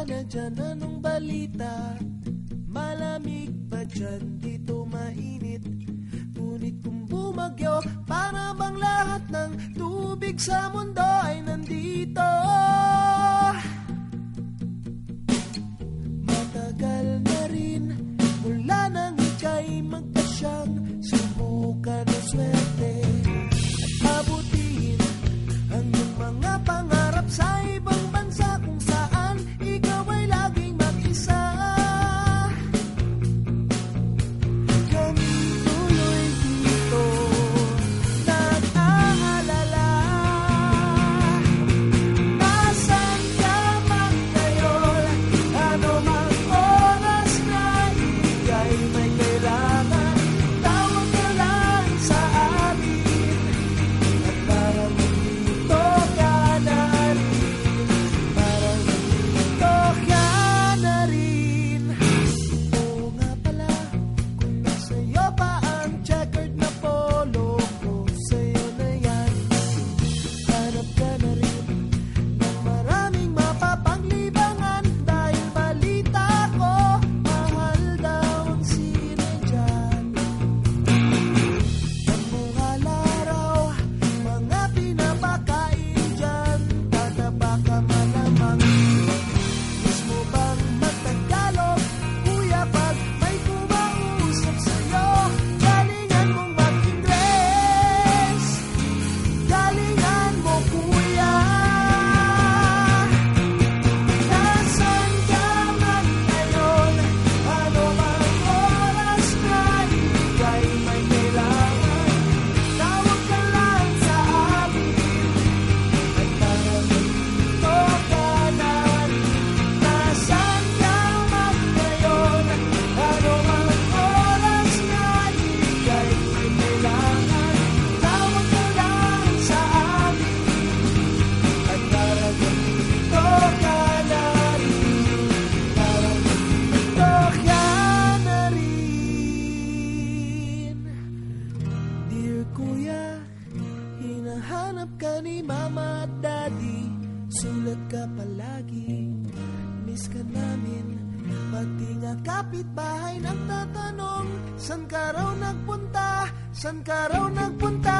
na dyan, anong balita? Malamig ba dyan, dito mainit? Ngunit kung bumagyo, para bang lahat ng tubig sa mundo ay nandito? Matagal na rin mula nang ika'y magpasyang subukan ng swerte at abutihin ang iyong mga pangarap sa ibang bansa kung saan ikaw ay laging mag-isa. Kami tuloy dito nag-aalala, nasan ka man ngayon, ano mang oras na ika'y may kailangan, tawag ka lang sa amin at parang nandito ka na rin, parang nandito ka na rin. Oo nga pala, kung nasa'yo pa ang checkered na polo ko, sa'yo na yan. Hanap ka na rin ng maraming mapapanglibangan dahil balita ko, mahal daw ang sine dyan. Pagmungala raw, mga pinapakain dyan, tataba ka malamang. Gusto mo bang magtagalog, kuya, pag may kumausap sa'yo? Galingan mong mag-Ingles, galingan mo, kuya. Nasaan ka man ngayon, ano mang oras na ika'y may kailangan, tawag ka lang sa amin at parang nandito ka na rin. Nasaan ka man ngayon, ano mang oras na ika'y may kailangan, tawag ka lang sa amin at parang nandito ka na rin, parang nandito ka na rin. Dear Kuya, hinahanap ka ni Mama at Daddy, sulat ka palagi, miss ka namin. Pati nga kapitbahay nagtatanong, san ka raw nagpunta, san ka raw nagpunta?